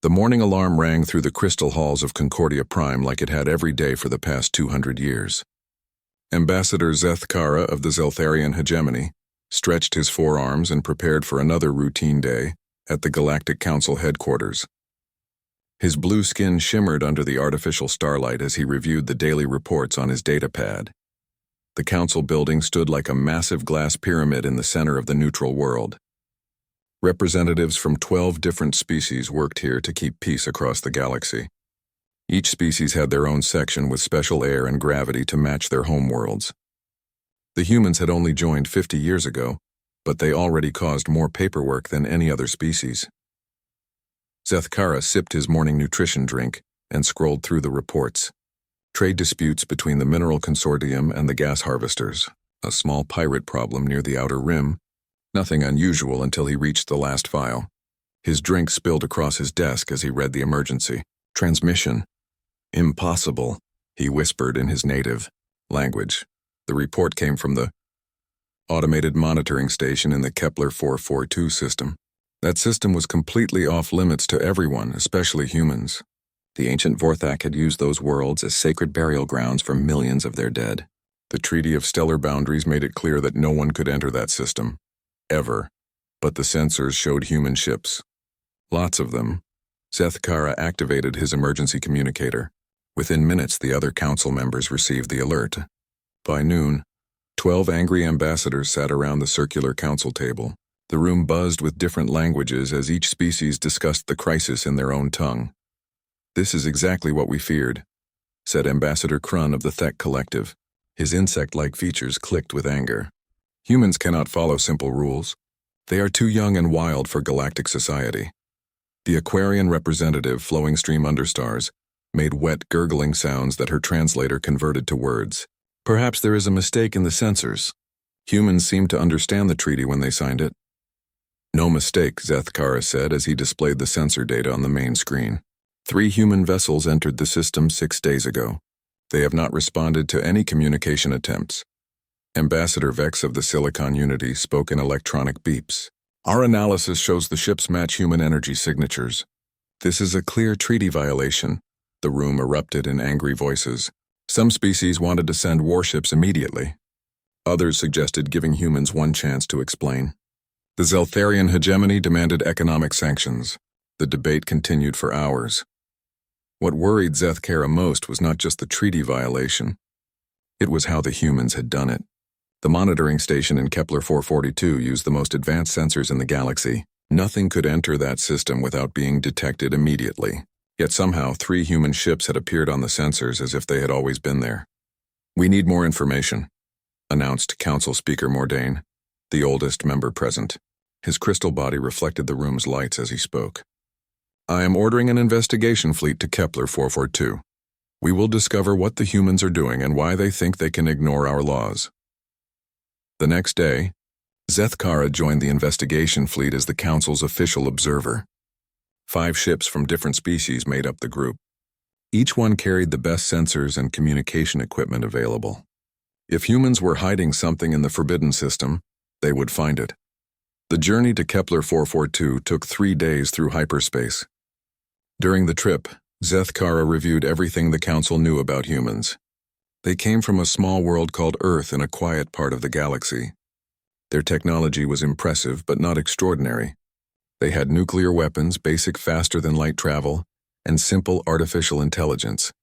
The morning alarm rang through the crystal halls of Concordia Prime like it had every day for the past 200 years. Ambassador Zeth Kara of the Zeltharian hegemony stretched his forearms and prepared for another routine day at the Galactic Council headquarters. His blue skin shimmered under the artificial starlight as he reviewed the daily reports on his datapad. The council building stood like a massive glass pyramid in the center of the neutral world. Representatives from 12 different species worked here to keep peace across the galaxy. Each species had their own section with special air and gravity to match their homeworlds. The humans had only joined 50 years ago, but they already caused more paperwork than any other species. Zeth Kara sipped his morning nutrition drink and scrolled through the reports. Trade disputes between the Mineral Consortium and the gas harvesters, a small pirate problem near the Outer Rim, nothing unusual until he reached the last file. His drink spilled across his desk as he read the emergency. Transmission. Impossible, he whispered in his native language. The report came from the automated monitoring station in the Kepler 442 system. That system was completely off limits to everyone, especially humans. The ancient Vorthak had used those worlds as sacred burial grounds for millions of their dead. The Treaty of Stellar Boundaries made it clear that no one could enter that system. Ever. But the sensors showed human ships. Lots of them. Zeth Kara activated his emergency communicator. Within minutes, the other council members received the alert. By noon, 12 angry ambassadors sat around the circular council table. The room buzzed with different languages as each species discussed the crisis in their own tongue. "This is exactly what we feared," said Ambassador Krun of the Thek Collective. His insect-like features clicked with anger. "Humans cannot follow simple rules. They are too young and wild for galactic society." The Aquarian representative, Flowing Stream Understars, made wet, gurgling sounds that her translator converted to words. "Perhaps there is a mistake in the sensors. Humans seemed to understand the treaty when they signed it." "No mistake," Zeth Kara said as he displayed the sensor data on the main screen. 3 human vessels entered the system 6 days ago. They have not responded to any communication attempts. Ambassador Vex of the Silicon Unity spoke in electronic beeps. "Our analysis shows the ships match human energy signatures. This is a clear treaty violation." The room erupted in angry voices. Some species wanted to send warships immediately. Others suggested giving humans one chance to explain. The Zeltharian hegemony demanded economic sanctions. The debate continued for hours. What worried Zeth Kara most was not just the treaty violation. It was how the humans had done it. The monitoring station in Kepler 442 used the most advanced sensors in the galaxy. Nothing could enter that system without being detected immediately. Yet somehow 3 human ships had appeared on the sensors as if they had always been there. "We need more information," announced Council Speaker Mordain, the oldest member present. His crystal body reflected the room's lights as he spoke. "I am ordering an investigation fleet to Kepler 442. We will discover what the humans are doing and why they think they can ignore our laws." The next day, Zeth Kara joined the investigation fleet as the Council's official observer. 5 ships from different species made up the group. Each one carried the best sensors and communication equipment available. If humans were hiding something in the Forbidden System, they would find it. The journey to Kepler 442 took 3 days through hyperspace. During the trip, Zeth Kara reviewed everything the Council knew about humans. They came from a small world called Earth in a quiet part of the galaxy. Their technology was impressive but not extraordinary. They had nuclear weapons, basic faster-than-light travel, and simple artificial intelligence.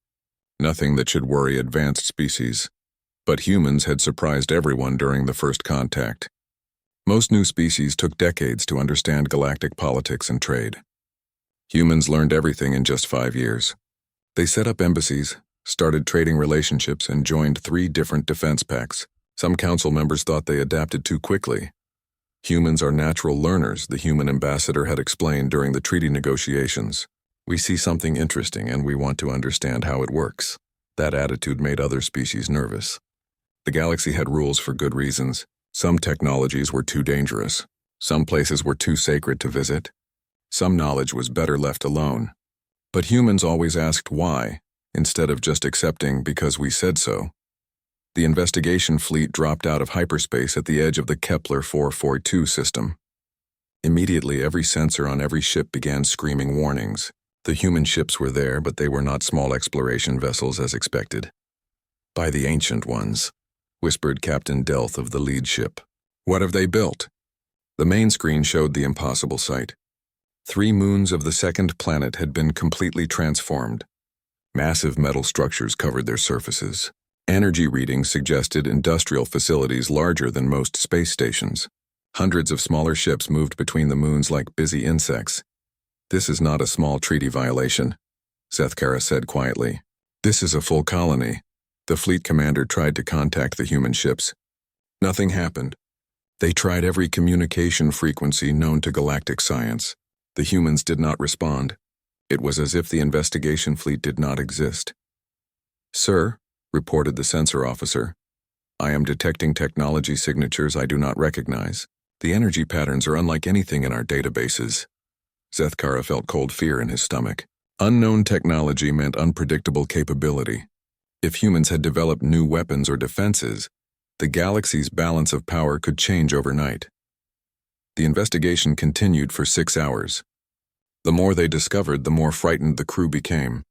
Nothing that should worry advanced species. But humans had surprised everyone during the first contact. Most new species took decades to understand galactic politics and trade. Humans learned everything in just 5 years. They set up embassies, started trading relationships, and joined 3 different defense pacts. Some council members thought they adapted too quickly. "Humans are natural learners," the human ambassador had explained during the treaty negotiations. "We see something interesting and we want to understand how it works." That attitude made other species nervous. The galaxy had rules for good reasons. Some technologies were too dangerous. Some places were too sacred to visit. Some knowledge was better left alone. But humans always asked why, instead of just accepting because we said so. The investigation fleet dropped out of hyperspace at the edge of the Kepler 442 system. Immediately, every sensor on every ship began screaming warnings. The human ships were there, but they were not small exploration vessels as expected. "By the ancient ones," whispered Captain Delth of the lead ship. "What have they built?" The main screen showed the impossible sight. 3 moons of the second planet had been completely transformed. Massive metal structures covered their surfaces. Energy readings suggested industrial facilities larger than most space stations. Hundreds of smaller ships moved between the moons like busy insects. "This is not a small treaty violation," Zethkara said quietly. "This is a full colony." The fleet commander tried to contact the human ships. Nothing happened. They tried every communication frequency known to galactic science. The humans did not respond. It was as if the investigation fleet did not exist. "Sir," reported the sensor officer, "I am detecting technology signatures I do not recognize. The energy patterns are unlike anything in our databases." Zethkara felt cold fear in his stomach. Unknown technology meant unpredictable capability. If humans had developed new weapons or defenses, the galaxy's balance of power could change overnight. The investigation continued for 6 hours. The more they discovered, the more frightened the crew became.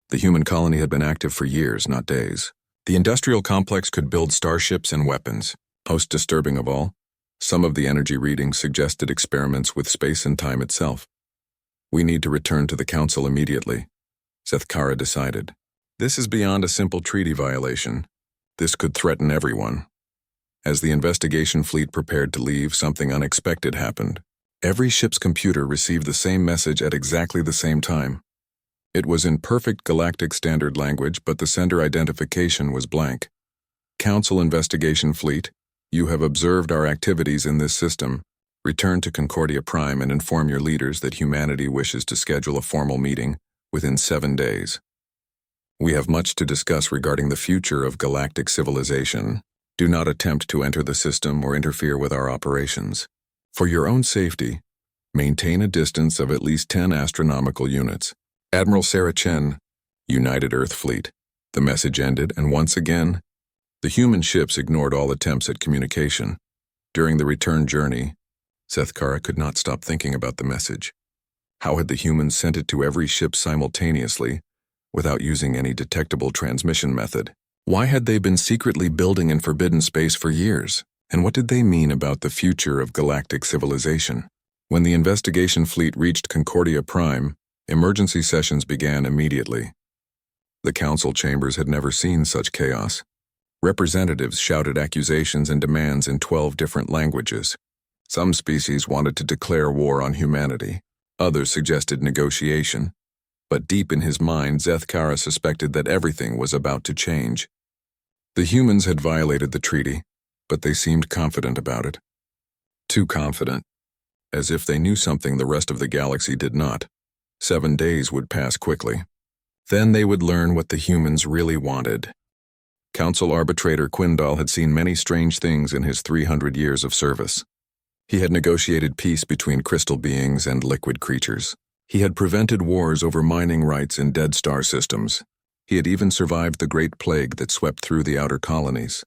The human colony had been active for years, not days. The industrial complex could build starships and weapons. Most disturbing of all, some of the energy readings suggested experiments with space and time itself. "We need to return to the Council immediately," Zethkara decided. "This is beyond a simple treaty violation. This could threaten everyone." As the investigation fleet prepared to leave, something unexpected happened. Every ship's computer received the same message at exactly the same time. It was in perfect galactic standard language, but the sender identification was blank. "Council Investigation Fleet, you have observed our activities in this system. Return to Concordia Prime and inform your leaders that humanity wishes to schedule a formal meeting within 7 days. We have much to discuss regarding the future of galactic civilization. Do not attempt to enter the system or interfere with our operations. For your own safety, maintain a distance of at least 10 astronomical units. Admiral Sarah Chen, United Earth Fleet." The message ended, and once again, the human ships ignored all attempts at communication. During the return journey, Zethkara could not stop thinking about the message. How had the humans sent it to every ship simultaneously, without using any detectable transmission method? Why had they been secretly building in forbidden space for years? And what did they mean about the future of galactic civilization? When the investigation fleet reached Concordia Prime, emergency sessions began immediately. The council chambers had never seen such chaos. Representatives shouted accusations and demands in 12 different languages. Some species wanted to declare war on humanity. Others suggested negotiation. But deep in his mind, Zethkara suspected that everything was about to change. The humans had violated the treaty, but they seemed confident about it. Too confident. As if they knew something the rest of the galaxy did not. 7 days would pass quickly. Then they would learn what the humans really wanted. Council arbitrator Quindal had seen many strange things in his 300 years of service. He had negotiated peace between crystal beings and liquid creatures. He had prevented wars over mining rights in dead star systems. He had even survived the Great Plague that swept through the outer colonies.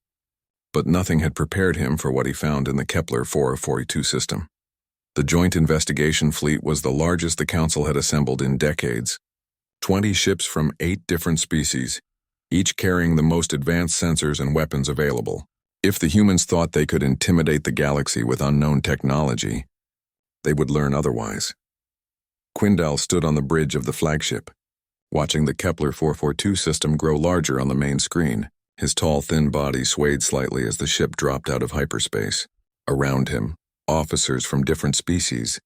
But nothing had prepared him for what he found in the Kepler 442 system. The Joint Investigation Fleet was the largest the Council had assembled in decades. 20 ships from 8 different species, each carrying the most advanced sensors and weapons available. If the humans thought they could intimidate the galaxy with unknown technology, they would learn otherwise. Quindal stood on the bridge of the flagship, watching the Kepler 442 system grow larger on the main screen. His tall, thin body swayed slightly as the ship dropped out of hyperspace. Around him, officers from different species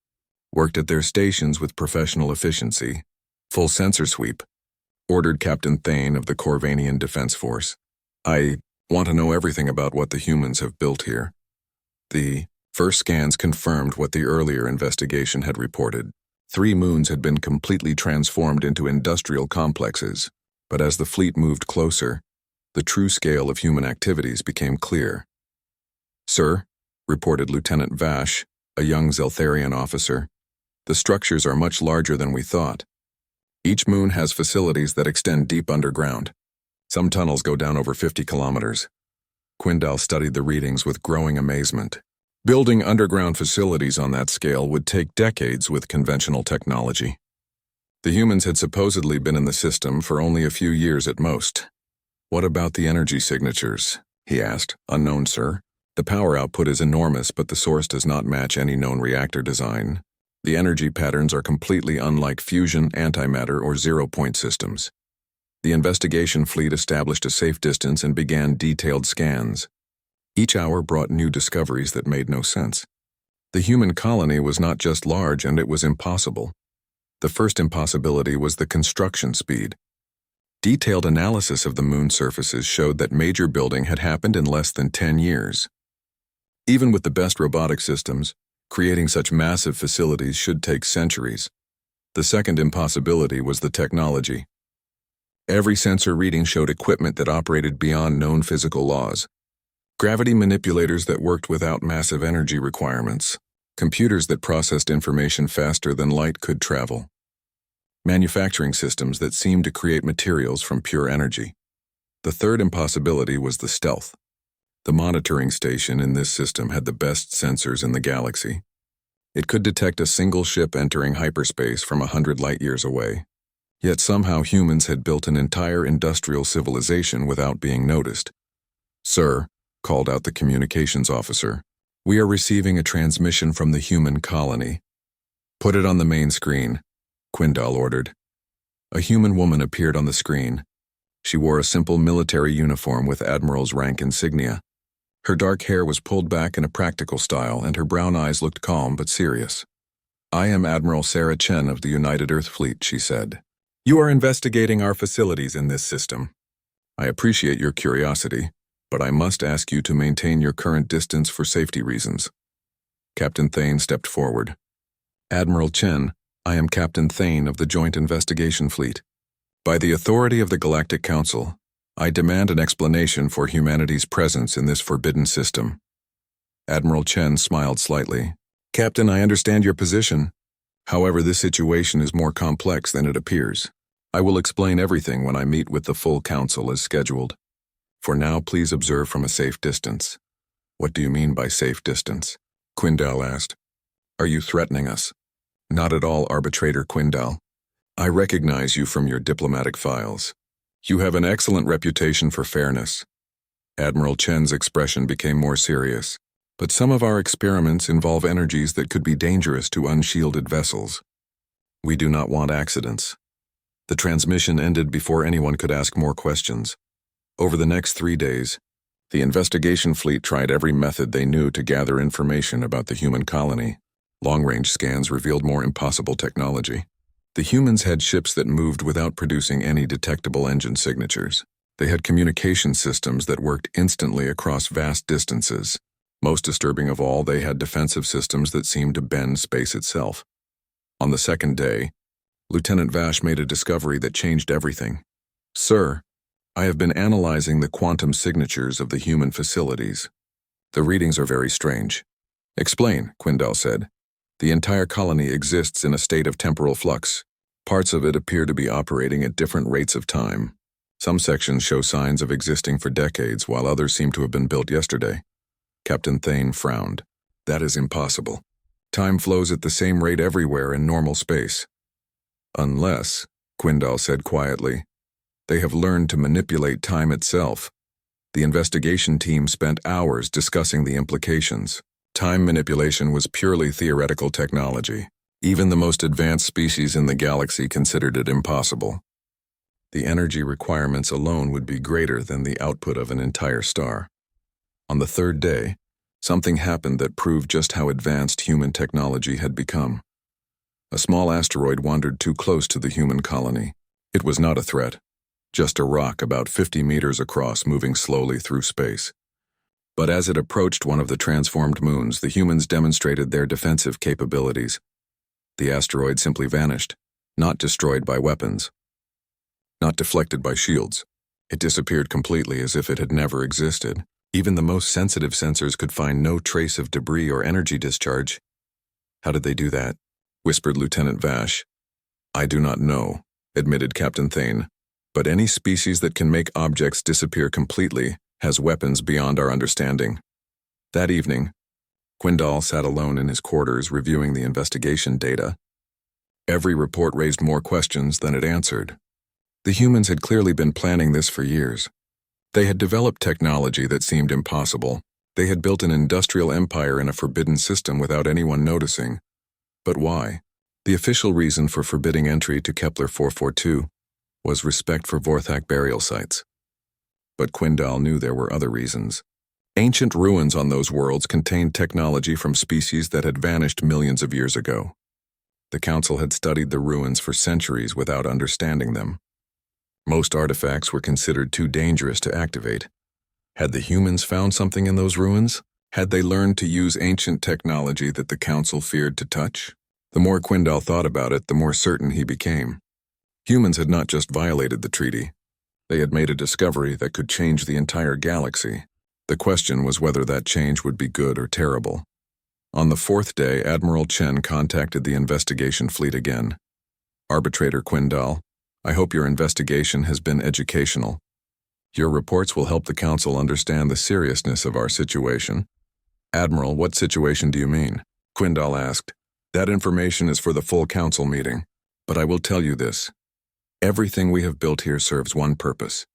worked at their stations with professional efficiency. "Full sensor sweep," ordered Captain Thane of the Corvanian Defense Force. "I want to know everything about what the humans have built here." The first scans confirmed what the earlier investigation had reported. 3 moons had been completely transformed into industrial complexes, but as the fleet moved closer, the true scale of human activities became clear. "Sir," reported Lieutenant Vash, a young Zeltharian officer, "the structures are much larger than we thought. Each moon has facilities that extend deep underground. Some tunnels go down over 50 kilometers. Quindal studied the readings with growing amazement. Building underground facilities on that scale would take decades with conventional technology. The humans had supposedly been in the system for only a few years at most. "What about the energy signatures?" he asked. "Unknown, sir. The power output is enormous, but the source does not match any known reactor design. The energy patterns are completely unlike fusion, antimatter, or zero-point systems." The investigation fleet established a safe distance and began detailed scans. Each hour brought new discoveries that made no sense. The human colony was not just large, and it was impossible. The first impossibility was the construction speed. Detailed analysis of the moon surfaces showed that major building had happened in less than 10 years. Even with the best robotic systems, creating such massive facilities should take centuries. The second impossibility was the technology. Every sensor reading showed equipment that operated beyond known physical laws. Gravity manipulators that worked without massive energy requirements. Computers that processed information faster than light could travel. Manufacturing systems that seemed to create materials from pure energy. The third impossibility was the stealth. The monitoring station in this system had the best sensors in the galaxy. It could detect a single ship entering hyperspace from 100 light-years away. Yet somehow humans had built an entire industrial civilization without being noticed. "Sir," called out the communications officer, "we are receiving a transmission from the human colony." "Put it on the main screen," Quindal ordered. A human woman appeared on the screen. She wore a simple military uniform with admiral's rank insignia. Her dark hair was pulled back in a practical style, and her brown eyes looked calm but serious. "I am Admiral Sarah Chen of the United Earth Fleet," she said. "You are investigating our facilities in this system. I appreciate your curiosity, but I must ask you to maintain your current distance for safety reasons." Captain Thane stepped forward. "Admiral Chen, I am Captain Thane of the Joint Investigation Fleet. By the authority of the Galactic Council, I demand an explanation for humanity's presence in this forbidden system." Admiral Chen smiled slightly. "Captain, I understand your position. However, this situation is more complex than it appears. I will explain everything when I meet with the full council as scheduled. For now, please observe from a safe distance." "What do you mean by safe distance?" Quindal asked. "Are you threatening us?" "Not at all, Arbitrator Quindal. I recognize you from your diplomatic files. You have an excellent reputation for fairness." Admiral Chen's expression became more serious. "But some of our experiments involve energies that could be dangerous to unshielded vessels. We do not want accidents." The transmission ended before anyone could ask more questions. Over the next 3 days, the investigation fleet tried every method they knew to gather information about the human colony. Long-range scans revealed more impossible technology. The humans had ships that moved without producing any detectable engine signatures. They had communication systems that worked instantly across vast distances. Most disturbing of all, they had defensive systems that seemed to bend space itself. On the second day, Lieutenant Vash made a discovery that changed everything. "Sir, I have been analyzing the quantum signatures of the human facilities. The readings are very strange." "Explain," Quindal said. "The entire colony exists in a state of temporal flux. Parts of it appear to be operating at different rates of time. Some sections show signs of existing for decades, while others seem to have been built yesterday." Captain Thane frowned. "That is impossible. Time flows at the same rate everywhere in normal space." "Unless," Quindal said quietly, "they have learned to manipulate time itself." The investigation team spent hours discussing the implications. Time manipulation was purely theoretical technology. Even the most advanced species in the galaxy considered it impossible. The energy requirements alone would be greater than the output of an entire star. On the third day, something happened that proved just how advanced human technology had become. A small asteroid wandered too close to the human colony. It was not a threat, just a rock about 50 meters across moving slowly through space. But as it approached one of the transformed moons, the humans demonstrated their defensive capabilities. The asteroid simply vanished, not destroyed by weapons, not deflected by shields. It disappeared completely as if it had never existed. Even the most sensitive sensors could find no trace of debris or energy discharge. "How did they do that?" whispered Lieutenant Vash. "I do not know," admitted Captain Thane, "but any species that can make objects disappear completely has weapons beyond our understanding." That evening, Quindal sat alone in his quarters reviewing the investigation data. Every report raised more questions than it answered. The humans had clearly been planning this for years. They had developed technology that seemed impossible. They had built an industrial empire in a forbidden system without anyone noticing. But why? The official reason for forbidding entry to Kepler 442 was respect for Vorthak burial sites. But Quindal knew there were other reasons. Ancient ruins on those worlds contained technology from species that had vanished millions of years ago. The Council had studied the ruins for centuries without understanding them. Most artifacts were considered too dangerous to activate. Had the humans found something in those ruins? Had they learned to use ancient technology that the Council feared to touch? The more Quindal thought about it, the more certain he became. Humans had not just violated the treaty. They had made a discovery that could change the entire galaxy. The question was whether that change would be good or terrible. On the fourth day, Admiral Chen contacted the investigation fleet again. Arbitrator Quindal, I hope your investigation has been educational. Your reports will help the Council understand the seriousness of our situation. Admiral, what situation do you mean? Quindal asked. That information is for the full Council meeting, but I will tell you this. Everything we have built here serves one purpose.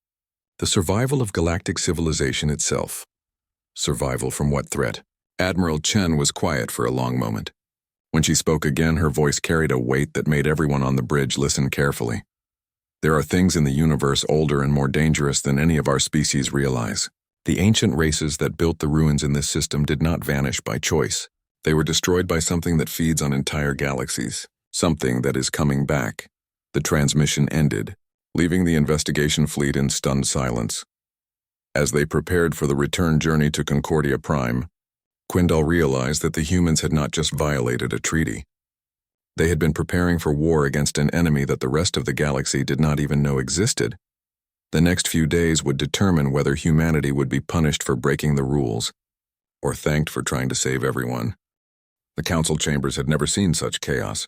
The survival of galactic civilization itself. Survival from what threat? Admiral Chen was quiet for a long moment. When she spoke again, her voice carried a weight that made everyone on the bridge listen carefully. There are things in the universe older and more dangerous than any of our species realize. The ancient races that built the ruins in this system did not vanish by choice. They were destroyed by something that feeds on entire galaxies, something that is coming back. The transmission ended, leaving the investigation fleet in stunned silence. As they prepared for the return journey to Concordia Prime, Quindal realized that the humans had not just violated a treaty. They had been preparing for war against an enemy that the rest of the galaxy did not even know existed. The next few days would determine whether humanity would be punished for breaking the rules, or thanked for trying to save everyone. The council chambers had never seen such chaos.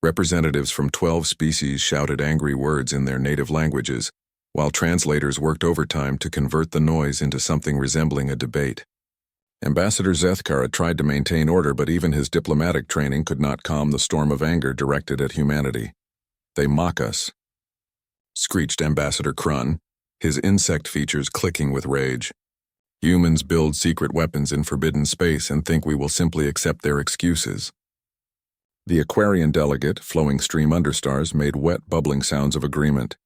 Representatives from 12 species shouted angry words in their native languages, while translators worked overtime to convert the noise into something resembling a debate. Ambassador Zethkara tried to maintain order, but even his diplomatic training could not calm the storm of anger directed at humanity. They mock us, screeched Ambassador Krun, his insect features clicking with rage. Humans build secret weapons in forbidden space and think we will simply accept their excuses. The Aquarian delegate, Flowing Stream Understars, made wet, bubbling sounds of agreement.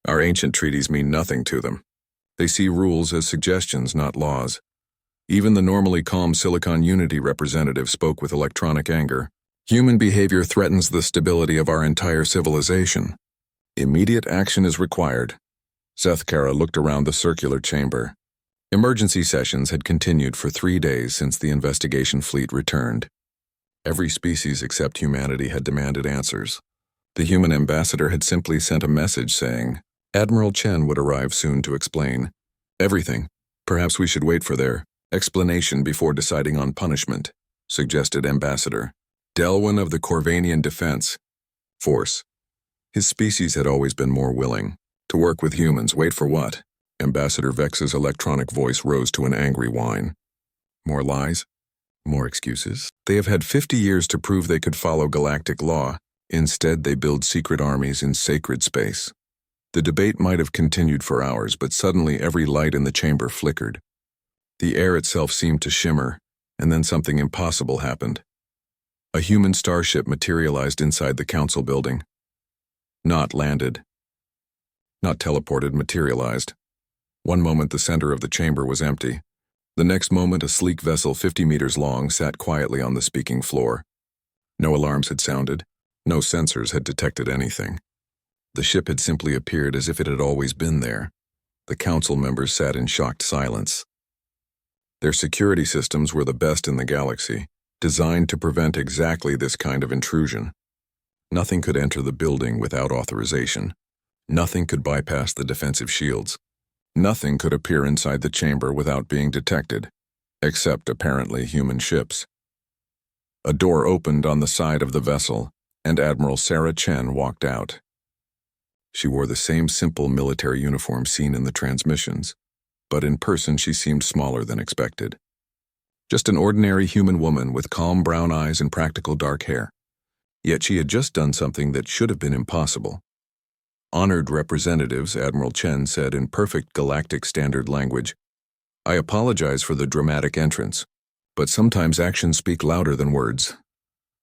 Our ancient treaties mean nothing to them. They see rules as suggestions, not laws. Even the normally calm Silicon Unity representative spoke with electronic anger. Human behavior threatens the stability of our entire civilization. Immediate action is required. Zethkara looked around the circular chamber. Emergency sessions had continued for 3 days since the investigation fleet returned. Every species except humanity had demanded answers. The human ambassador had simply sent a message saying, Admiral Chen would arrive soon to explain everything. Perhaps we should wait for their explanation before deciding on punishment, suggested Ambassador Delwyn of the Corvanian Defense Force. His species had always been more willing to work with humans. Wait for what? Ambassador Vex's electronic voice rose to an angry whine. More lies? More excuses? They have had 50 years to prove they could follow galactic law. Instead, they build secret armies in sacred space. The debate might have continued for hours, but suddenly every light in the chamber flickered. The air itself seemed to shimmer, and then something impossible happened. A human starship materialized inside the council building. Not landed. Not teleported, materialized. One moment the center of the chamber was empty. The next moment a sleek vessel 50 meters long sat quietly on the speaking floor. No alarms had sounded. No sensors had detected anything. The ship had simply appeared as if it had always been there. The council members sat in shocked silence. Their security systems were the best in the galaxy, designed to prevent exactly this kind of intrusion. Nothing could enter the building without authorization. Nothing could bypass the defensive shields. Nothing could appear inside the chamber without being detected, except apparently human ships. A door opened on the side of the vessel, and Admiral Sarah Chen walked out. She wore the same simple military uniform seen in the transmissions, but in person she seemed smaller than expected. Just an ordinary human woman with calm brown eyes and practical dark hair. Yet she had just done something that should have been impossible. Honored representatives, Admiral Chen said in perfect galactic standard language, "I apologize for the dramatic entrance, but sometimes actions speak louder than words."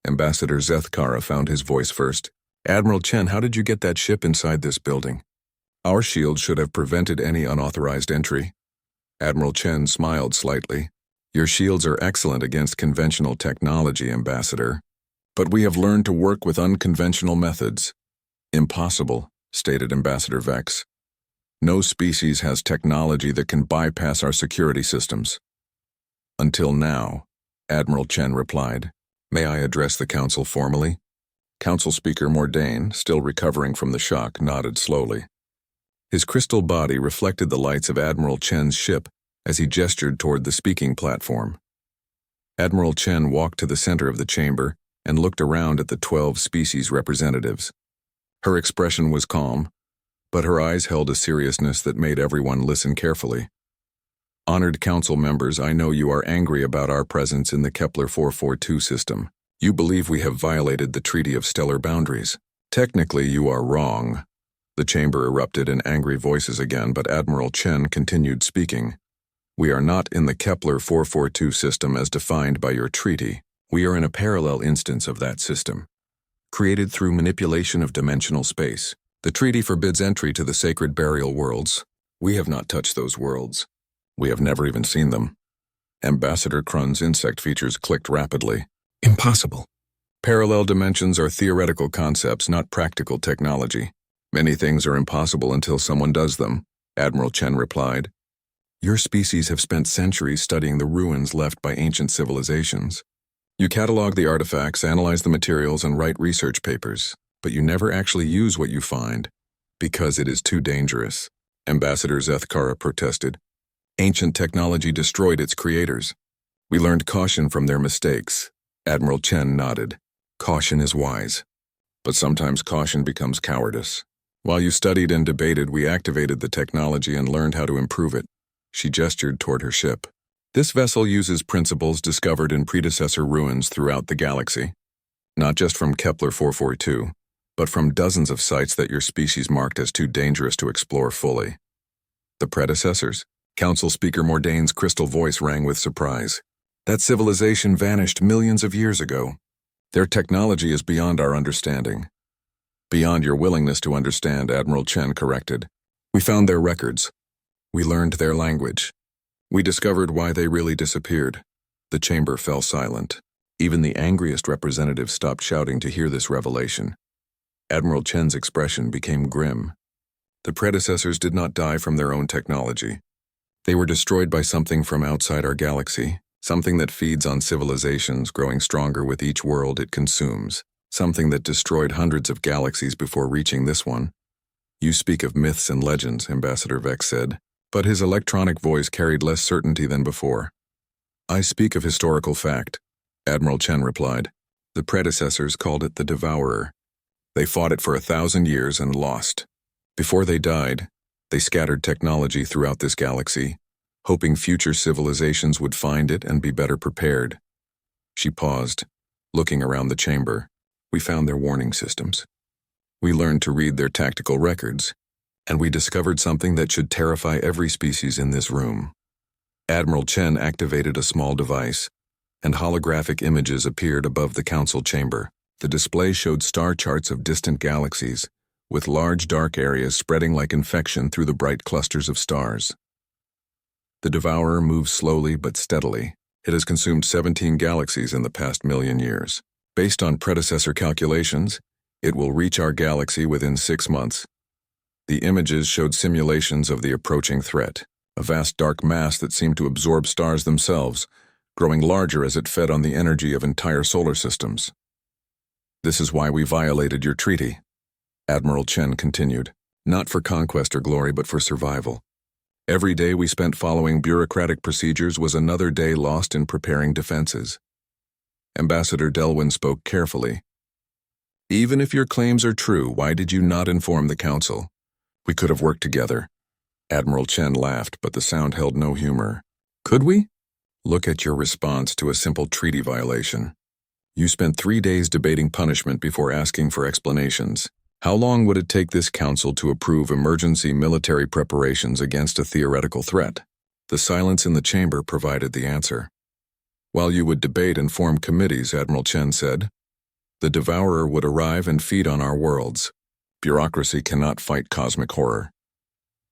Ambassador Zethkara found his voice first. "Admiral Chen, how did you get that ship inside this building? Our shield should have prevented any unauthorized entry." Admiral Chen smiled slightly. "Your shields are excellent against conventional technology, Ambassador. But we have learned to work with unconventional methods." "Impossible," stated Ambassador Vex. "No species has technology that can bypass our security systems." "Until now," Admiral Chen replied. "May I address the Council formally?" Council Speaker Mordain, still recovering from the shock, nodded slowly. His crystal body reflected the lights of Admiral Chen's ship as he gestured toward the speaking platform. Admiral Chen walked to the center of the chamber and looked around at the 12 species representatives. Her expression was calm, but her eyes held a seriousness that made everyone listen carefully. "Honored Council members, I know you are angry about our presence in the Kepler 442 system. You believe we have violated the Treaty of Stellar Boundaries. Technically, you are wrong." The chamber erupted in angry voices again, but Admiral Chen continued speaking. "We are not in the Kepler 442 system as defined by your treaty. We are in a parallel instance of that system, created through manipulation of dimensional space. The treaty forbids entry to the sacred burial worlds. We have not touched those worlds. We have never even seen them." Ambassador Krun's insect features clicked rapidly. "Impossible. Parallel dimensions are theoretical concepts, not practical technology. Many things are impossible until someone does them," Admiral Chen replied. "Your species have spent centuries studying the ruins left by ancient civilizations. You catalog the artifacts, analyze the materials, and write research papers, but you never actually use what you find, because it is too dangerous," Ambassador Zethkara protested. "Ancient technology destroyed its creators. We learned caution from their mistakes." Admiral Chen nodded. "Caution is wise, but sometimes caution becomes cowardice. While you studied and debated, we activated the technology and learned how to improve it." She gestured toward her ship. "This vessel uses principles discovered in predecessor ruins throughout the galaxy, not just from Kepler 442, but from dozens of sites that your species marked as too dangerous to explore fully." "The predecessors?" Council Speaker Mordain's crystal voice rang with surprise. "That civilization vanished millions of years ago. Their technology is beyond our understanding." "Beyond your willingness to understand," Admiral Chen corrected. "We found their records. We learned their language. We discovered why they really disappeared." The chamber fell silent. Even the angriest representatives stopped shouting to hear this revelation. Admiral Chen's expression became grim. The predecessors did not die from their own technology. They were destroyed by something from outside our galaxy, something that feeds on civilizations, growing stronger with each world it consumes, something that destroyed hundreds of galaxies before reaching this one. "You speak of myths and legends," Ambassador Vex said, but his electronic voice carried less certainty than before. "I speak of historical fact," Admiral Chen replied. "The predecessors called it the Devourer. They fought it for 1,000 years and lost. Before they died, they scattered technology throughout this galaxy, hoping future civilizations would find it and be better prepared." She paused, looking around the chamber. "We found their warning systems. We learned to read their tactical records, and we discovered something that should terrify every species in this room." Admiral Chen activated a small device, and holographic images appeared above the council chamber. The display showed star charts of distant galaxies, with large dark areas spreading like infection through the bright clusters of stars. The Devourer moves slowly but steadily. It has consumed 17 galaxies in the past million years. Based on predecessor calculations, it will reach our galaxy within 6 months. The images showed simulations of the approaching threat, a vast dark mass that seemed to absorb stars themselves, growing larger as it fed on the energy of entire solar systems. "This is why we violated your treaty," Admiral Chen continued. "Not for conquest or glory, but for survival. Every day we spent following bureaucratic procedures was another day lost in preparing defenses." Ambassador Delwyn spoke carefully. "Even if your claims are true, why did you not inform the Council? We could have worked together." Admiral Chen laughed, but the sound held no humor. "Could we? Look at your response to a simple treaty violation. You spent 3 days debating punishment before asking for explanations. How long would it take this council to approve emergency military preparations against a theoretical threat? The silence in the chamber provided the answer. While you would debate and form committees, Admiral Chen said, the Devourer would arrive and feed on our worlds. Bureaucracy cannot fight cosmic horror.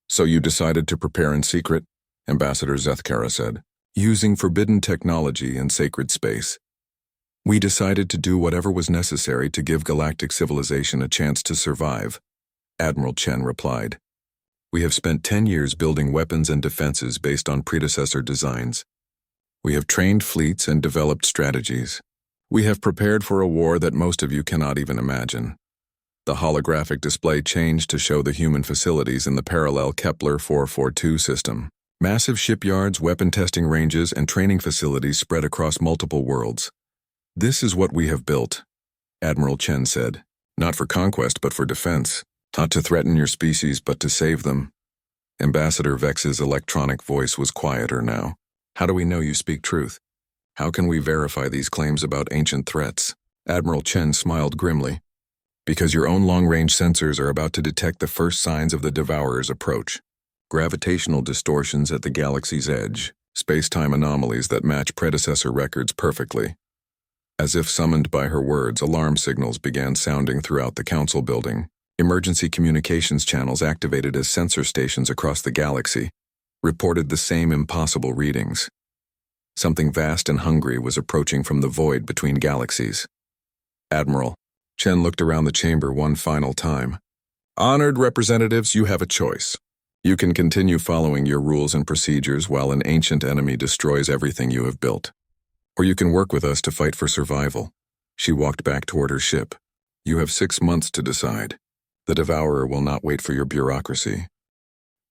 So you decided to prepare in secret, Ambassador Zethkara said, using forbidden technology in sacred space. We decided to do whatever was necessary to give galactic civilization a chance to survive, Admiral Chen replied. We have spent 10 years building weapons and defenses based on predecessor designs. We have trained fleets and developed strategies. We have prepared for a war that most of you cannot even imagine. The holographic display changed to show the human facilities in the parallel Kepler 442 system. Massive shipyards, weapon testing ranges, and training facilities spread across multiple worlds. This is what we have built, Admiral Chen said. Not for conquest, but for defense. Not to threaten your species, but to save them. Ambassador Vex's electronic voice was quieter now. How do we know you speak truth? How can we verify these claims about ancient threats? Admiral Chen smiled grimly. Because your own long-range sensors are about to detect the first signs of the Devourer's approach. Gravitational distortions at the galaxy's edge, space-time anomalies that match predecessor records perfectly. As if summoned by her words, alarm signals began sounding throughout the council building. Emergency communications channels activated as sensor stations across the galaxy reported the same impossible readings. Something vast and hungry was approaching from the void between galaxies. Admiral Chen looked around the chamber one final time. Honored representatives, you have a choice. You can continue following your rules and procedures while an ancient enemy destroys everything you have built. Or you can work with us to fight for survival. She walked back toward her ship. You have 6 months to decide. The Devourer will not wait for your bureaucracy.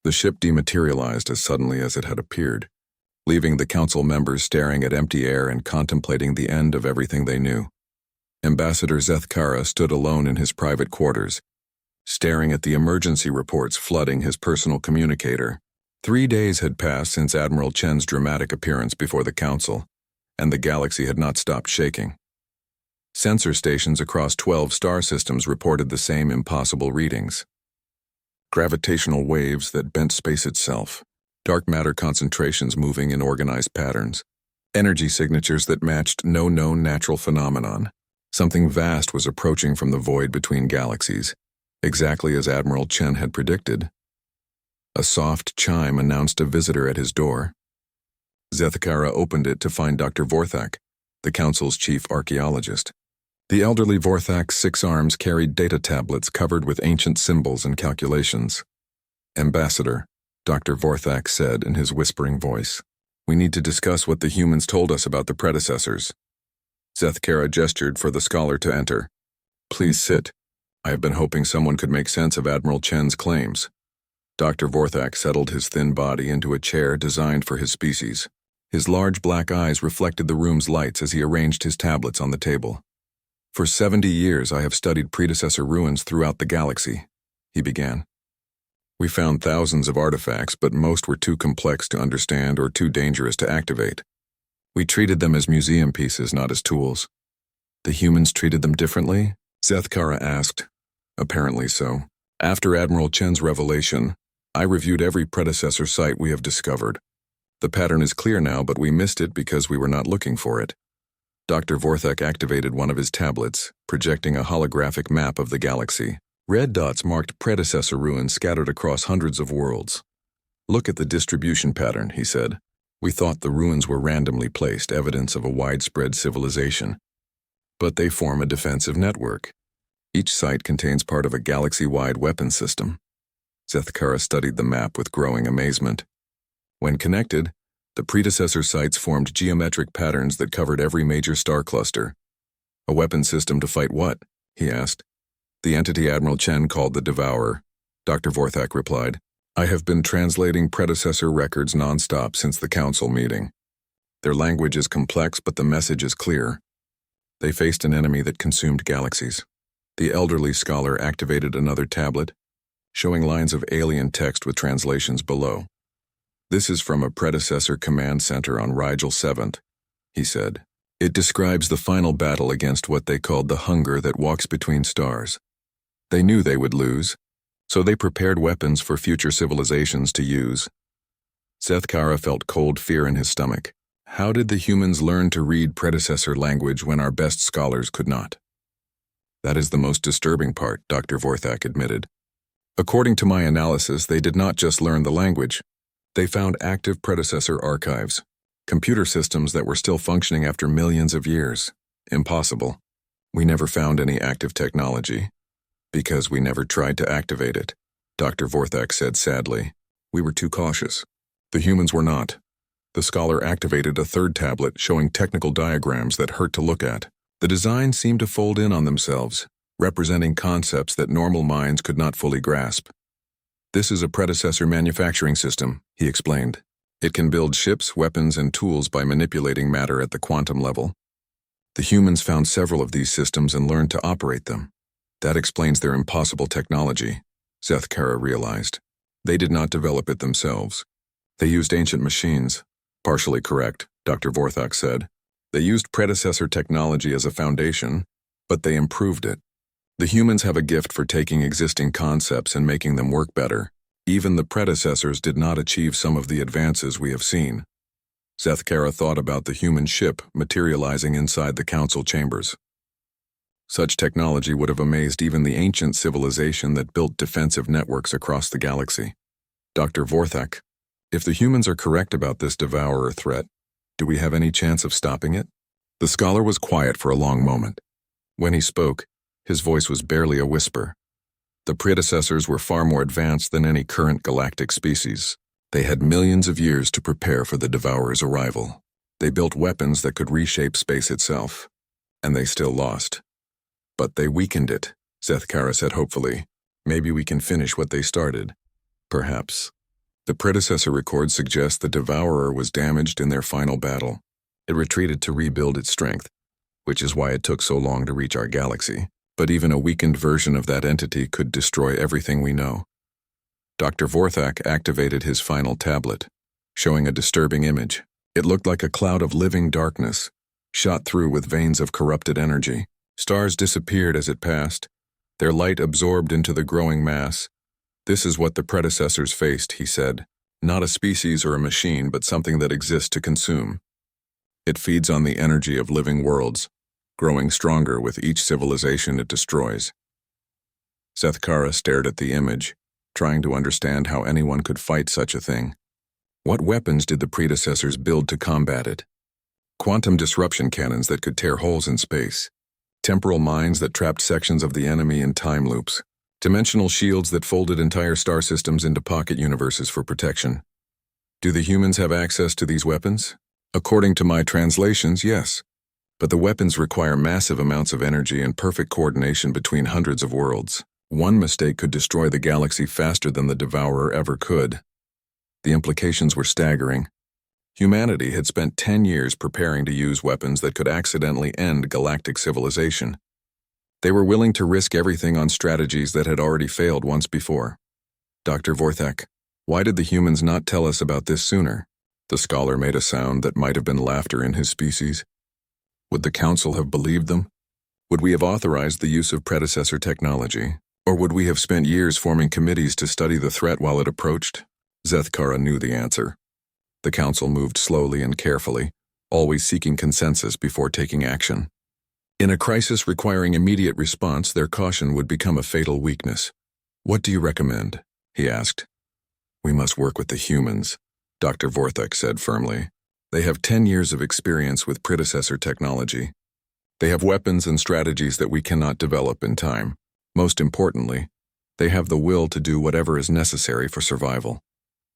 The ship dematerialized as suddenly as it had appeared, leaving the council members staring at empty air and contemplating the end of everything they knew. Ambassador Zethkara stood alone in his private quarters, staring at the emergency reports flooding his personal communicator. 3 days had passed since Admiral Chen's dramatic appearance before the council, and the galaxy had not stopped shaking. Sensor stations across 12 star systems reported the same impossible readings. Gravitational waves that bent space itself, dark matter concentrations moving in organized patterns, energy signatures that matched no known natural phenomenon. Something vast was approaching from the void between galaxies, exactly as Admiral Chen had predicted. A soft chime announced a visitor at his door. Zethkara opened it to find Dr. Vorthak, the council's chief archaeologist. The elderly Vorthak's 6 arms carried data tablets covered with ancient symbols and calculations. Ambassador, Dr. Vorthak said in his whispering voice, we need to discuss what the humans told us about the predecessors. Zethkara gestured for the scholar to enter. Please sit. I have been hoping someone could make sense of Admiral Chen's claims. Dr. Vorthak settled his thin body into a chair designed for his species. His large black eyes reflected the room's lights as he arranged his tablets on the table. For 70 years I have studied predecessor ruins throughout the galaxy, he began. We found thousands of artifacts, but most were too complex to understand or too dangerous to activate. We treated them as museum pieces, not as tools. The humans treated them differently? Zethkara asked. Apparently so. After Admiral Chen's revelation, I reviewed every predecessor site we have discovered. The pattern is clear now, but we missed it because we were not looking for it. Dr. Vorthak activated one of his tablets, projecting a holographic map of the galaxy. Red dots marked predecessor ruins scattered across hundreds of worlds. Look at the distribution pattern, he said. We thought the ruins were randomly placed, evidence of a widespread civilization. But they form a defensive network. Each site contains part of a galaxy-wide weapons system. Zethkara studied the map with growing amazement. When connected, the predecessor sites formed geometric patterns that covered every major star cluster. A weapon system to fight what? He asked. The entity Admiral Chen called the Devourer, Dr. Vorthak replied. I have been translating predecessor records non-stop since the council meeting. Their language is complex, but the message is clear. They faced an enemy that consumed galaxies. The elderly scholar activated another tablet, showing lines of alien text with translations below. This is from a predecessor command center on Rigel 7th, he said. It describes the final battle against what they called the hunger that walks between stars. They knew they would lose, so they prepared weapons for future civilizations to use. Sethkara felt cold fear in his stomach. How did the humans learn to read predecessor language when our best scholars could not? That is the most disturbing part, Dr. Vorthak admitted. According to my analysis, they did not just learn the language. They found active predecessor archives, computer systems that were still functioning after millions of years. Impossible. We never found any active technology, because we never tried to activate it, Dr. Vorthak said sadly. We were too cautious. The humans were not. The scholar activated a third tablet showing technical diagrams that hurt to look at. The designs seemed to fold in on themselves, representing concepts that normal minds could not fully grasp. This is a predecessor manufacturing system, he explained. It can build ships, weapons, and tools by manipulating matter at the quantum level. The humans found several of these systems and learned to operate them. That explains their impossible technology, Sethkara realized. They did not develop it themselves. They used ancient machines. Partially correct, Dr. Vorthak said. They used predecessor technology as a foundation, but they improved it. The humans have a gift for taking existing concepts and making them work better. Even the predecessors did not achieve some of the advances we have seen. Sethkara thought about the human ship materializing inside the council chambers. Such technology would have amazed even the ancient civilization that built defensive networks across the galaxy. Dr. Vorthak, if the humans are correct about this devourer threat, do we have any chance of stopping it? The scholar was quiet for a long moment. When he spoke, his voice was barely a whisper. The predecessors were far more advanced than any current galactic species. They had millions of years to prepare for the devourer's arrival. They built weapons that could reshape space itself. And they still lost. But they weakened it, Sethkara said hopefully. Maybe we can finish what they started. Perhaps. The predecessor records suggest the devourer was damaged in their final battle. It retreated to rebuild its strength, which is why it took so long to reach our galaxy. But even a weakened version of that entity could destroy everything we know. Dr. Vorthak activated his final tablet, showing a disturbing image. It looked like a cloud of living darkness, shot through with veins of corrupted energy. Stars disappeared as it passed, their light absorbed into the growing mass. This is what the predecessors faced, he said. Not a species or a machine, but something that exists to consume. It feeds on the energy of living worlds, growing stronger with each civilization it destroys. Sethkara stared at the image, trying to understand how anyone could fight such a thing. What weapons did the predecessors build to combat it? Quantum disruption cannons that could tear holes in space. Temporal mines that trapped sections of the enemy in time loops. Dimensional shields that folded entire star systems into pocket universes for protection. Do the humans have access to these weapons? According to my translations, yes. But the weapons require massive amounts of energy and perfect coordination between hundreds of worlds. One mistake could destroy the galaxy faster than the devourer ever could. The implications were staggering. Humanity had spent 10 years preparing to use weapons that could accidentally end galactic civilization. They were willing to risk everything on strategies that had already failed once before. Dr. Vorthak, why did the humans not tell us about this sooner? The scholar made a sound that might have been laughter in his species. Would the council have believed them? Would we have authorized the use of predecessor technology? Or would we have spent years forming committees to study the threat while it approached? Sethkara knew the answer. The council moved slowly and carefully, always seeking consensus before taking action. In a crisis requiring immediate response, their caution would become a fatal weakness. What do you recommend? He asked. We must work with the humans, Dr. Vorthak said firmly. They have 10 years of experience with predecessor technology. They have weapons and strategies that we cannot develop in time. Most importantly, they have the will to do whatever is necessary for survival.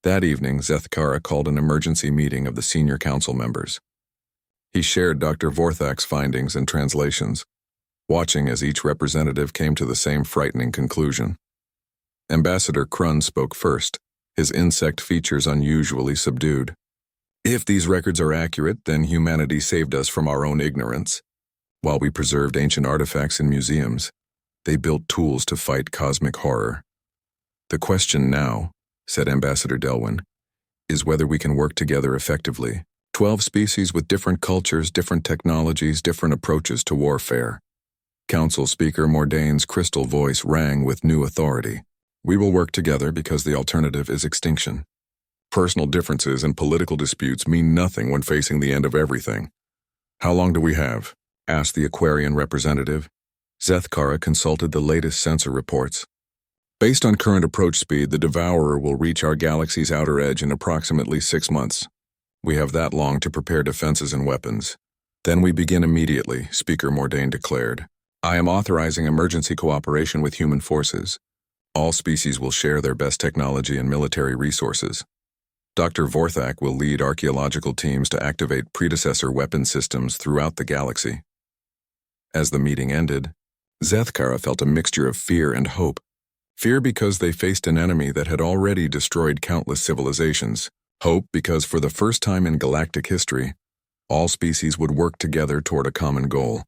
That evening, Sethkara called an emergency meeting of the senior council members. He shared Dr. Vorthak's findings and translations, watching as each representative came to the same frightening conclusion. Ambassador Krun spoke first, his insect features unusually subdued. If these records are accurate, then humanity saved us from our own ignorance. While we preserved ancient artifacts in museums, they built tools to fight cosmic horror. The question now, said Ambassador Delwyn, is whether we can work together effectively, 12 species with different cultures, different technologies, different approaches to warfare. Council Speaker Mordane's crystal voice rang with new authority. We will work together because the alternative is extinction. Personal differences and political disputes mean nothing when facing the end of everything. How long do we have? Asked the Aquarian representative. Zethkara consulted the latest sensor reports. Based on current approach speed, the Devourer will reach our galaxy's outer edge in approximately 6 months. We have that long to prepare defenses and weapons. Then we begin immediately, Speaker Mordane declared. I am authorizing emergency cooperation with human forces. All species will share their best technology and military resources. Dr. Vorthak will lead archaeological teams to activate predecessor weapon systems throughout the galaxy. As the meeting ended, Zethkara felt a mixture of fear and hope. Fear because they faced an enemy that had already destroyed countless civilizations. Hope because for the first time in galactic history, all species would work together toward a common goal.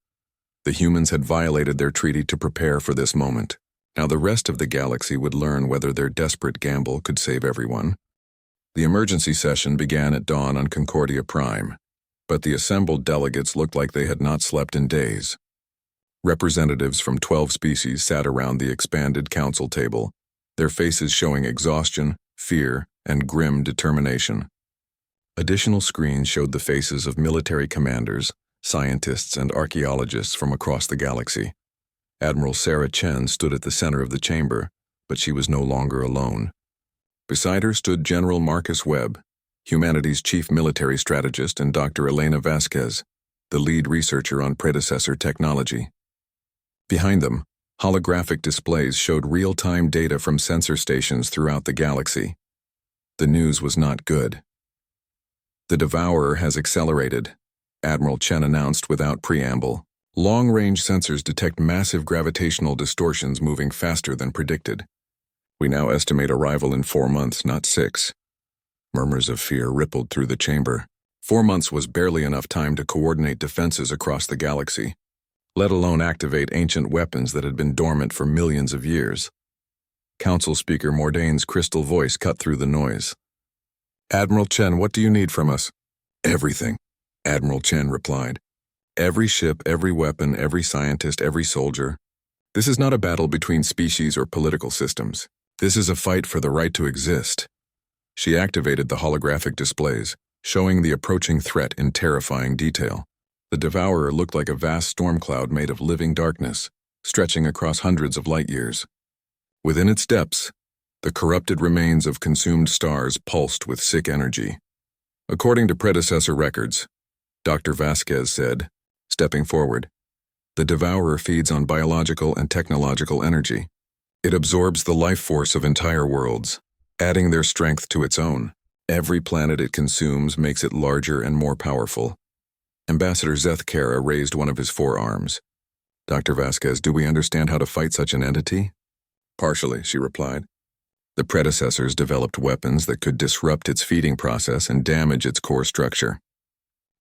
The humans had violated their treaty to prepare for this moment. Now the rest of the galaxy would learn whether their desperate gamble could save everyone. The emergency session began at dawn on Concordia Prime, but the assembled delegates looked like they had not slept in days. Representatives from 12 species sat around the expanded council table, their faces showing exhaustion, fear, and grim determination. Additional screens showed the faces of military commanders, scientists, and archaeologists from across the galaxy. Admiral Sarah Chen stood at the center of the chamber, but she was no longer alone. Beside her stood General Marcus Webb, humanity's chief military strategist, and Dr. Elena Vasquez, the lead researcher on predecessor technology. Behind them, holographic displays showed real-time data from sensor stations throughout the galaxy. The news was not good. The Devourer has accelerated, Admiral Chen announced without preamble. Long-range sensors detect massive gravitational distortions moving faster than predicted. We now estimate arrival in 4 months, not 6. Murmurs of fear rippled through the chamber. 4 months was barely enough time to coordinate defenses across the galaxy, let alone activate ancient weapons that had been dormant for millions of years. Council Speaker Mordane's crystal voice cut through the noise. Admiral Chen, what do you need from us? Everything, Admiral Chen replied. Every ship, every weapon, every scientist, every soldier. This is not a battle between species or political systems. This is a fight for the right to exist. She activated the holographic displays, showing the approaching threat in terrifying detail. The Devourer looked like a vast storm cloud made of living darkness, stretching across hundreds of light years. Within its depths, the corrupted remains of consumed stars pulsed with sick energy. According to predecessor records, Dr. Vasquez said, stepping forward, the Devourer feeds on biological and technological energy. It absorbs the life force of entire worlds, adding their strength to its own. Every planet it consumes makes it larger and more powerful. Ambassador Zethkara raised one of his forearms. Dr. Vasquez, do we understand how to fight such an entity? Partially, she replied. The predecessors developed weapons that could disrupt its feeding process and damage its core structure.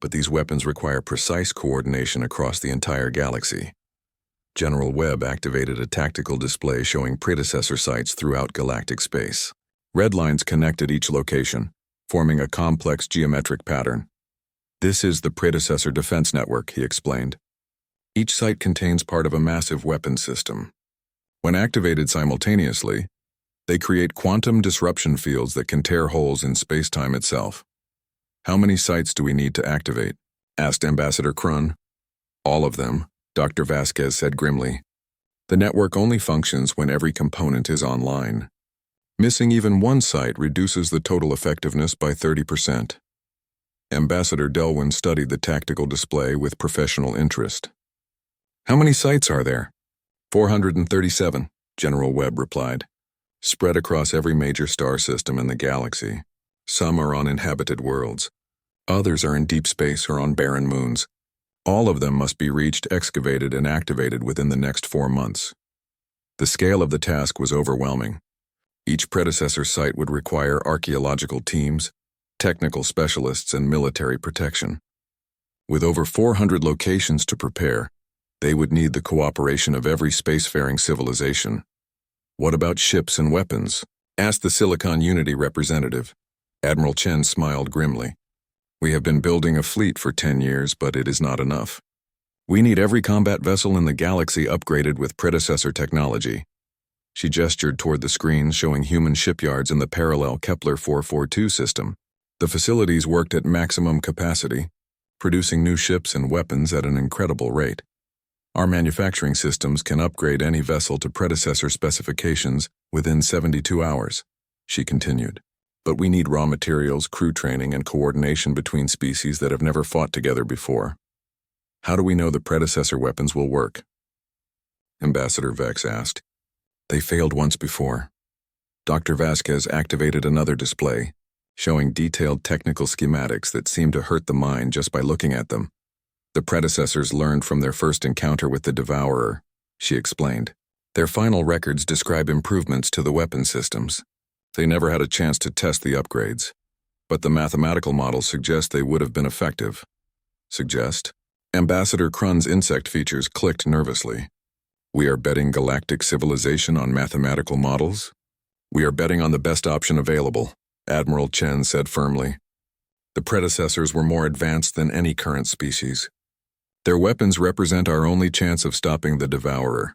But these weapons require precise coordination across the entire galaxy. General Webb activated a tactical display showing predecessor sites throughout galactic space. Red lines connected each location, forming a complex geometric pattern. This is the predecessor defense network, he explained. Each site contains part of a massive weapons system. When activated simultaneously, they create quantum disruption fields that can tear holes in space-time itself. How many sites do we need to activate? Asked Ambassador Krun. All of them, Dr. Vasquez said grimly. The network only functions when every component is online. Missing even one site reduces the total effectiveness by 30%. Ambassador Delwyn studied the tactical display with professional interest. How many sites are there? 437, General Webb replied. Spread across every major star system in the galaxy. Some are on inhabited worlds. Others are in deep space or on barren moons. All of them must be reached, excavated, and activated within the next 4 months. The scale of the task was overwhelming. Each predecessor site would require archaeological teams, technical specialists, and military protection. With over 400 locations to prepare, they would need the cooperation of every spacefaring civilization. What about ships and weapons? Asked the Silicon Unity representative. Admiral Chen smiled grimly. We have been building a fleet for 10 years, but it is not enough. We need every combat vessel in the galaxy upgraded with predecessor technology. She gestured toward the screens showing human shipyards in the parallel Kepler 442 system. The facilities worked at maximum capacity, producing new ships and weapons at an incredible rate. Our manufacturing systems can upgrade any vessel to predecessor specifications within 72 hours, she continued. But we need raw materials, crew training, and coordination between species that have never fought together before. How do we know the predecessor weapons will work? Ambassador Vex asked. They failed once before. Dr. Vasquez activated another display, showing detailed technical schematics that seemed to hurt the mind just by looking at them. The predecessors learned from their first encounter with the Devourer, she explained. Their final records describe improvements to the weapon systems. They never had a chance to test the upgrades, but the mathematical models suggest they would have been effective. Suggest? Ambassador Krun's insect features clicked nervously. We are betting galactic civilization on mathematical models? We are betting on the best option available, Admiral Chen said firmly. The predecessors were more advanced than any current species. Their weapons represent our only chance of stopping the Devourer.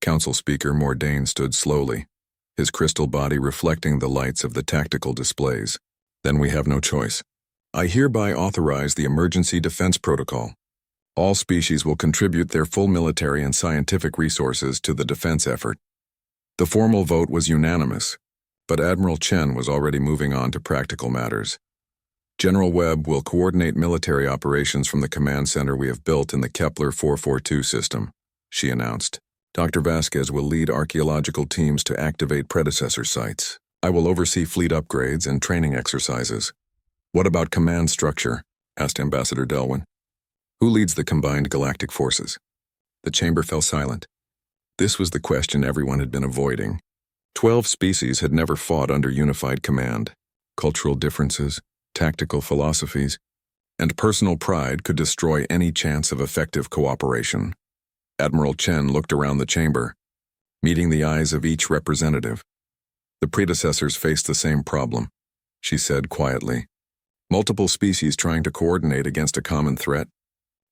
Council Speaker Mordain stood slowly, his crystal body reflecting the lights of the tactical displays. Then we have no choice. I hereby authorize the Emergency Defense Protocol. All species will contribute their full military and scientific resources to the defense effort. The formal vote was unanimous, but Admiral Chen was already moving on to practical matters. General Webb will coordinate military operations from the command center we have built in the Kepler 442 system, she announced. Dr. Vasquez will lead archaeological teams to activate predecessor sites. I will oversee fleet upgrades and training exercises. What about command structure? Asked Ambassador Delwyn. Who leads the combined galactic forces? The chamber fell silent. This was the question everyone had been avoiding. 12 species had never fought under unified command. Cultural differences, tactical philosophies, and personal pride could destroy any chance of effective cooperation. Admiral Chen looked around the chamber, meeting the eyes of each representative. The predecessors faced the same problem, she said quietly. Multiple species trying to coordinate against a common threat.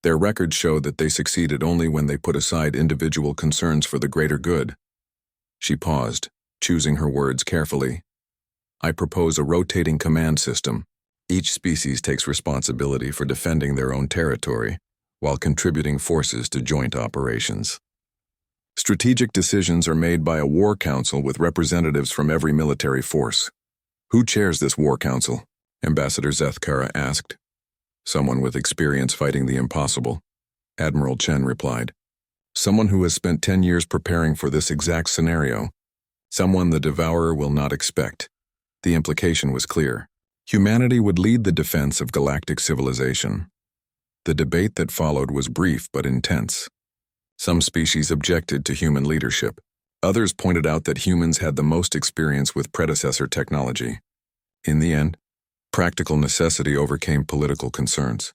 Their records showed that they succeeded only when they put aside individual concerns for the greater good. She paused, choosing her words carefully. I propose a rotating command system. Each species takes responsibility for defending their own territory, while contributing forces to joint operations. Strategic decisions are made by a war council with representatives from every military force. Who chairs this war council? Ambassador Zethkara asked. Someone with experience fighting the impossible, Admiral Chen replied. Someone who has spent 10 years preparing for this exact scenario. Someone the Devourer will not expect. The implication was clear. Humanity would lead the defense of galactic civilization. The debate that followed was brief but intense. Some species objected to human leadership. Others pointed out that humans had the most experience with predecessor technology. In the end, practical necessity overcame political concerns.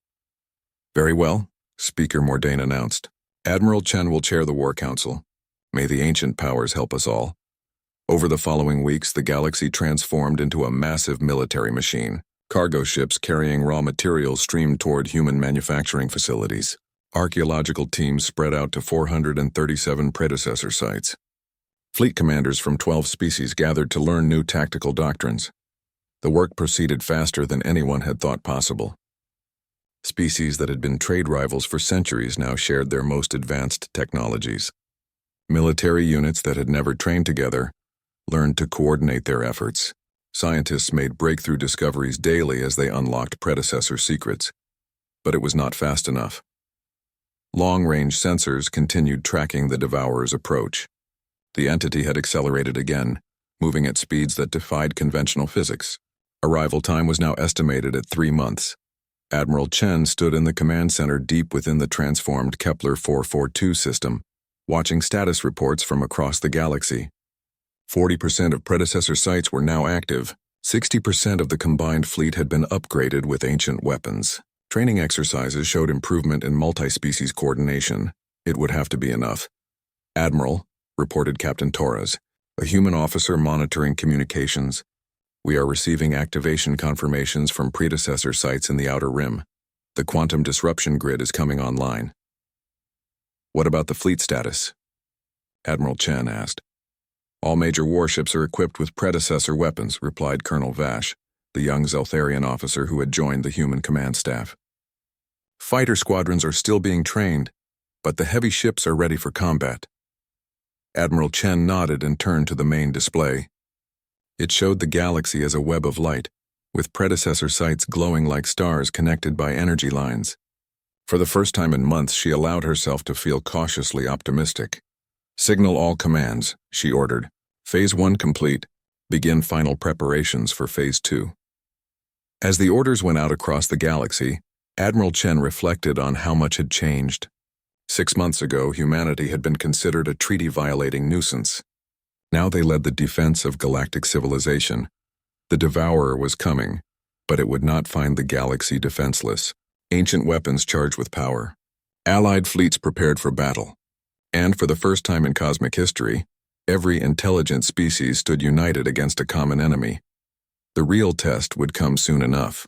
Very well, Speaker Mordain announced. Admiral Chen will chair the War Council. May the ancient powers help us all. Over the following weeks, the galaxy transformed into a massive military machine. Cargo ships carrying raw materials streamed toward human manufacturing facilities. Archaeological teams spread out to 437 predecessor sites. Fleet commanders from 12 species gathered to learn new tactical doctrines. The work proceeded faster than anyone had thought possible. Species that had been trade rivals for centuries now shared their most advanced technologies. Military units that had never trained together learned to coordinate their efforts. Scientists made breakthrough discoveries daily as they unlocked predecessor secrets. But it was not fast enough. Long-range sensors continued tracking the Devourer's approach. The entity had accelerated again, moving at speeds that defied conventional physics. Arrival time was now estimated at 3 months. Admiral Chen stood in the command center deep within the transformed Kepler 442 system, watching status reports from across the galaxy. 40% of predecessor sites were now active. 60% of the combined fleet had been upgraded with ancient weapons. Training exercises showed improvement in multi-species coordination. It would have to be enough. Admiral, reported Captain Torres, a human officer monitoring communications. We are receiving activation confirmations from predecessor sites in the Outer Rim. The quantum disruption grid is coming online. What about the fleet status? Admiral Chen asked. All major warships are equipped with predecessor weapons, replied Colonel Vash, the young Zeltharian officer who had joined the human command staff. Fighter squadrons are still being trained, but the heavy ships are ready for combat. Admiral Chen nodded and turned to the main display. It showed the galaxy as a web of light, with predecessor sites glowing like stars connected by energy lines. For the first time in months, she allowed herself to feel cautiously optimistic. Signal all commands, she ordered. Phase 1 complete. Begin final preparations for Phase 2. As the orders went out across the galaxy, Admiral Chen reflected on how much had changed. 6 months ago, humanity had been considered a treaty-violating nuisance. Now they led the defense of galactic civilization. The Devourer was coming, but it would not find the galaxy defenseless. Ancient weapons charged with power. Allied fleets prepared for battle. And for the first time in cosmic history, every intelligent species stood united against a common enemy. The real test would come soon enough.